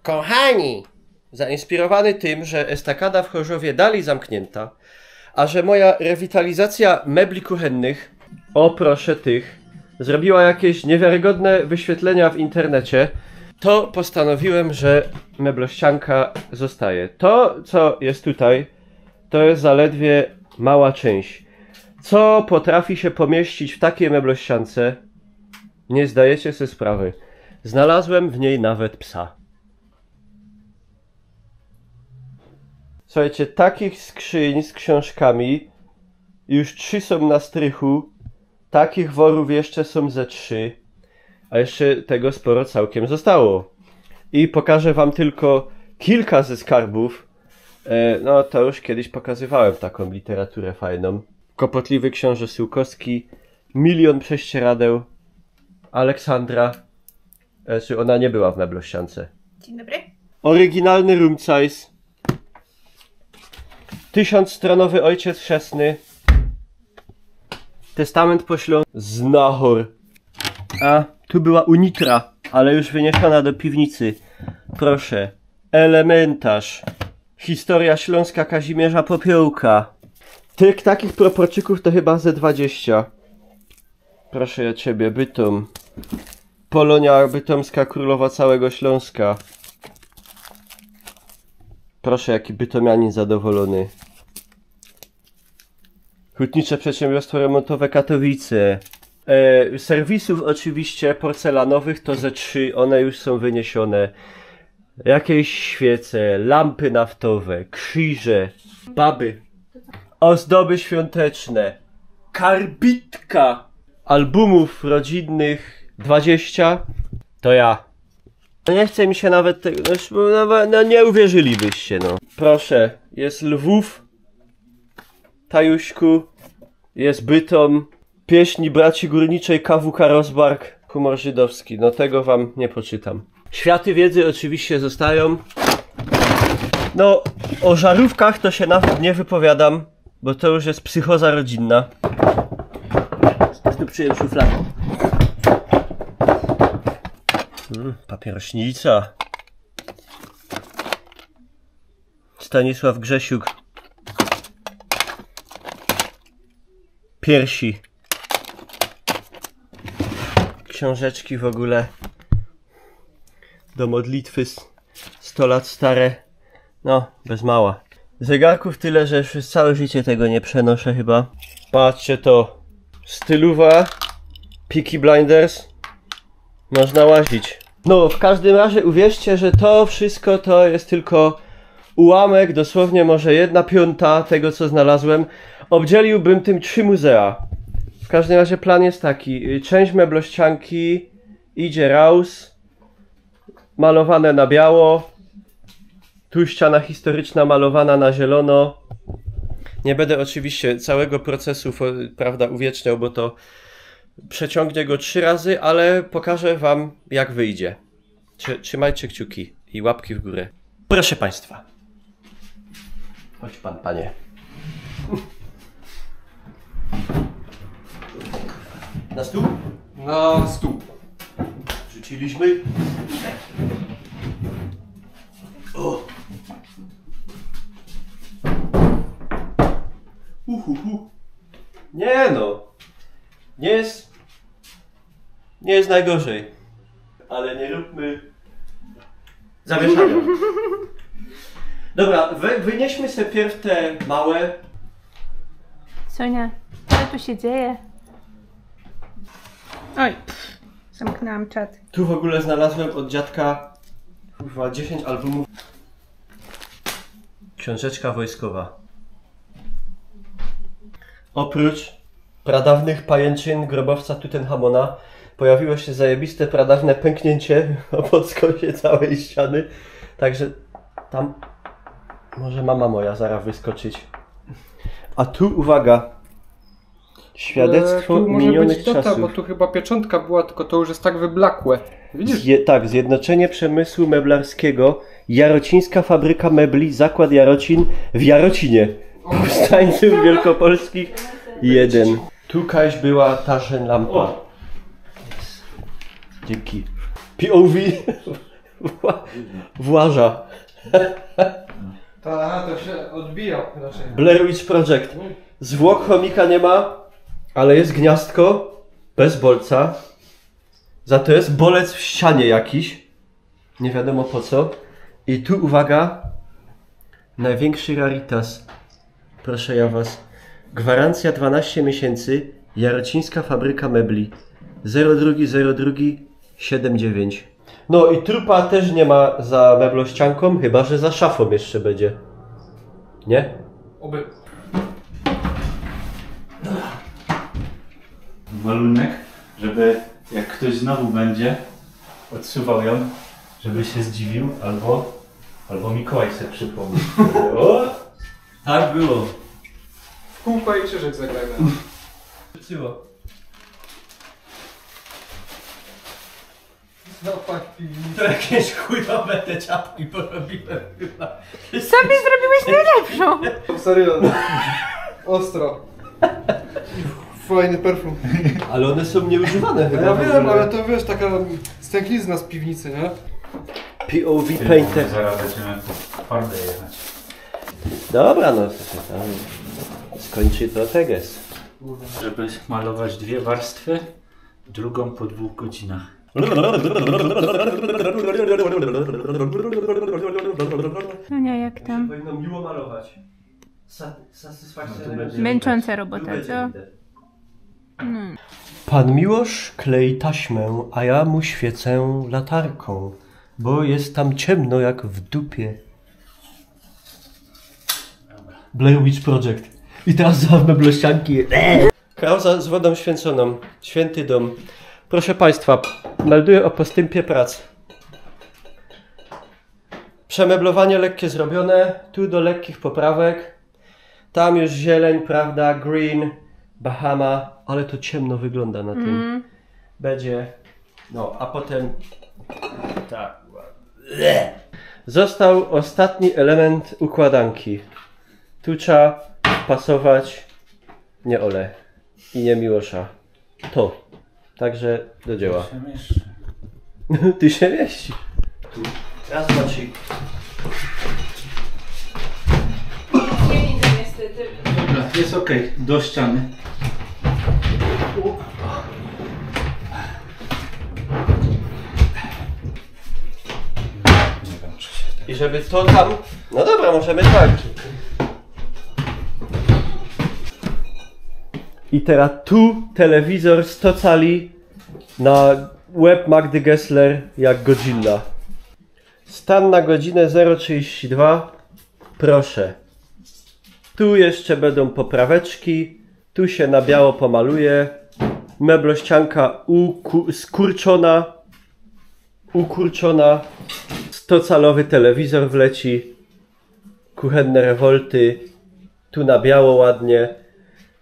Kochani! Zainspirowany tym, że estakada w Chorzowie dalej zamknięta, a że moja rewitalizacja mebli kuchennych, o proszę tych, zrobiła jakieś niewiarygodne wyświetlenia w internecie, to postanowiłem, że meblościanka zostaje. To, co jest tutaj, to jest zaledwie mała część. Co potrafi się pomieścić w takiej meblościance? Nie zdajecie sobie sprawy. Znalazłem w niej nawet psa. Słuchajcie, takich skrzyń z książkami już 3 są na strychu. Takich worów jeszcze są ze 3. A jeszcze tego sporo całkiem zostało. I pokażę wam tylko kilka ze skarbów. No to już kiedyś pokazywałem taką literaturę fajną. Kłopotliwy książę Sułkowski, Milion prześcieradeł, Aleksandra. Czy ona nie była w meblościance. Dzień dobry. Oryginalny room size. 1000-stronowy ojciec chrzestny. Testament pośląski. Znachor. A, tu była unitra, ale już wyniesiona do piwnicy. Proszę. Elementarz. Historia Śląska Kazimierza Popiołka. Tych takich proporczyków to chyba ze 20. Proszę ja ciebie, Bytom. Polonia bytomska, królowa całego Śląska. Proszę, jaki bytomianin zadowolony. Hutnicze Przedsiębiorstwo Remontowe Katowice. Serwisów oczywiście porcelanowych to ze 3, one już są wyniesione. Jakieś świece, lampy naftowe, krzyże, baby, ozdoby świąteczne, karbitka, albumów rodzinnych 20. To ja. Nie chce mi się nawet tego, no nie uwierzylibyście, no. Proszę, jest Lwów, Tajuśku, jest Bytom, pieśni braci górniczej KWK Rozbark, humor żydowski, no tego wam nie poczytam. Światy wiedzy oczywiście zostają. No, o żarówkach to się nawet nie wypowiadam, bo to już jest psychoza rodzinna. Tu przyjem szufladę. Papierośnica. Stanisław Grzesiuk. Piersi. Książeczki w ogóle. Do modlitwy 100 lat stare. No, bez mała. Zegarków tyle, że już całe życie tego nie przenoszę chyba. Patrzcie to. Styluwa. Peaky Blinders. Można łazić. No, w każdym razie uwierzcie, że to wszystko to jest tylko ułamek, dosłownie może 1/5 tego, co znalazłem. Obdzieliłbym tym 3 muzea. W każdym razie plan jest taki. Część meblościanki idzie raus. Malowane na biało. Tu ściana historyczna malowana na zielono. Nie będę oczywiście całego procesu, prawda, uwieczniał, bo to przeciągnie go 3 razy, ale pokażę wam, jak wyjdzie. Trzymajcie kciuki i łapki w górę. Proszę państwa. Chodź pan, panie. Na stół? Na stół. Rzuciliśmy. O! Nie no. Nie jest najgorzej. Ale nie róbmy zamieszania. Dobra, wynieśmy sobie pierw te małe. Sonia, co tu się dzieje? Oj, zamknęłam czat. Tu w ogóle znalazłem od dziadka chyba 10 albumów. Książeczka wojskowa. Oprócz pradawnych pajęczyn grobowca Tutenchamona pojawiło się zajebiste pradawne pęknięcie o podskosie całej ściany. Także tam może mama moja zaraz wyskoczyć. A tu uwaga. Świadectwo tu może minionych być data, czasów. bo tu chyba pieczątka była, tylko to już jest tak wyblakłe. Widzisz? Tak, Zjednoczenie Przemysłu Meblarskiego, Jarocińska Fabryka Mebli, Zakład Jarocin w Jarocinie. Powstańców Wielkopolskich 1. Tu jakaś była ta lampa. Dzięki. POV. Właża. To się odbijał raczej. Blair Witch Project. Zwłok chomika nie ma, ale jest gniazdko bez bolca. Za to jest bolec w ścianie jakiś. Nie wiadomo po co. I tu uwaga. Największy rarytas. Proszę ja was. Gwarancja 12 miesięcy. Jarocińska fabryka mebli. 02.02.79. No i trupa też nie ma za meblościanką, chyba że za szafą jeszcze będzie. Nie? Oby. Malunek, żeby jak ktoś znowu będzie odsuwał ją, żeby się zdziwił, albo Mikołaj sobie przypomniał. O! Tak było. W kółko i krzyżyk zagrajmy. Wróciło. Zapach piwnicy. To jakieś chujowe te czapki porobiłem chyba. Sobie zrobiłeś najlepszą. Serio. Ostro. Fajny perfum. Ale one są nieużywane chyba. Ja w wiem, ogóle. ale to wiesz, taka stęchlizna z piwnicy, nie? POV painter. Zaraz będziemy twarde jechać. Dobra, no to się tam skończy to teges. Żeby malować 2 warstwy, drugą po 2 godzinach. Sonia, jak tam? Powinno miło malować. Satysfakcja. No to będzie- Męcząca robota, co? Pan Miłosz klei taśmę, a ja mu świecę latarką, bo jest tam ciemno jak w dupie. Blair Witch Project. I teraz za meblościanki. Krauza z wodą święconą. Święty dom. Proszę Państwa, melduję o postępie prac. Przemeblowanie lekkie zrobione. Tu do lekkich poprawek. Tam już zieleń, prawda? Green, Bahama. Ale to ciemno wygląda na tym. Będzie. No, a potem. Tak. Został ostatni element układanki. Tu trzeba pasować nie Ole i nie Miłosza. To. Także do dzieła. Ty się mieści. Raz, dwa, trzy. Nie widzę niestety. Dobra, jest ok, do ściany. Nie wiem, czy się tak... I żeby to tam... No dobra, możemy tak. I teraz tu telewizor 100 cali na łeb Magdy Gessler jak Godzilla. Stan na godzinę 0,32. Proszę. Tu jeszcze będą popraweczki. Tu się na biało pomaluje. Meblościanka ukurczona. 100-calowy telewizor wleci. Kuchenne rewolty. Tu na biało ładnie.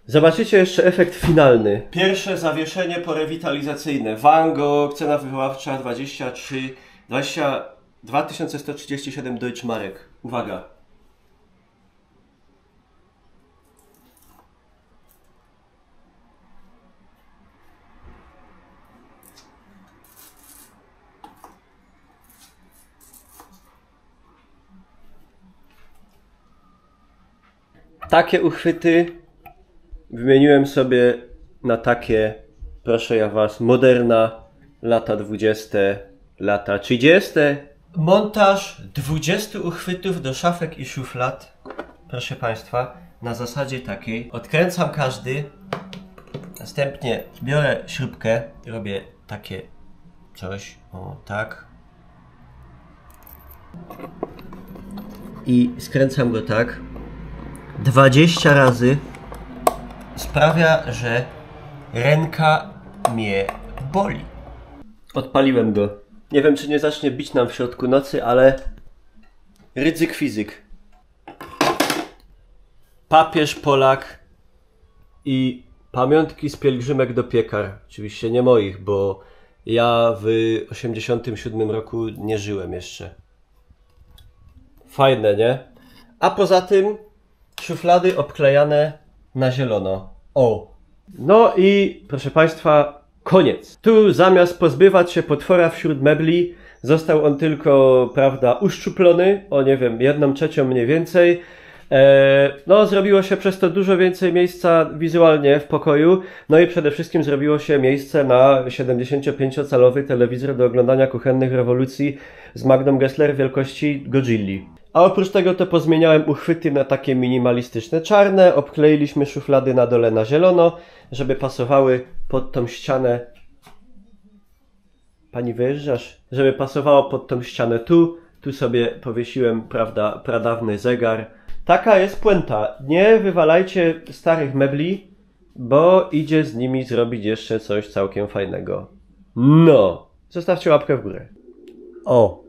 Zobaczycie jeszcze efekt finalny. Pierwsze zawieszenie porewitalizacyjne. Van Gogh, cena wychowawcza 2137 Deutschmarek. Uwaga. Takie uchwyty wymieniłem sobie na takie, proszę ja was, moderna, lata 20, lata 30. Montaż 20 uchwytów do szafek i szuflad, proszę państwa, na zasadzie takiej. Odkręcam każdy, następnie biorę śrubkę, robię takie coś, o tak. I skręcam go tak. 20 razy sprawia, że ręka mnie boli. Odpaliłem go. Nie wiem, czy nie zacznie bić nam w środku nocy, ale ryzyk fizyk. Papież Polak i pamiątki z pielgrzymek do piekar. Oczywiście nie moich, bo ja w 87 roku nie żyłem jeszcze. Fajne, nie? A poza tym szuflady obklejane na zielono. O! No i proszę państwa, koniec. Tu zamiast pozbywać się potwora wśród mebli, Został on tylko, prawda, uszczuplony o, nie wiem, 1/3 mniej więcej. No, zrobiło się przez to dużo więcej miejsca wizualnie w pokoju, no i przede wszystkim zrobiło się miejsce na 75-calowy telewizor do oglądania kuchennych rewolucji z Magdą Gessler wielkości Godzilli. A oprócz tego to pozmieniałem uchwyty na takie minimalistyczne czarne, obkleiliśmy szuflady na dole na zielono, żeby pasowały pod tą ścianę. Pani wyjeżdżasz? Żeby pasowało pod tą ścianę tu sobie powiesiłem, prawda, pradawny zegar. Taka jest puenta. Nie wywalajcie starych mebli, bo idzie z nimi zrobić jeszcze coś całkiem fajnego. No! Zostawcie łapkę w górę. O!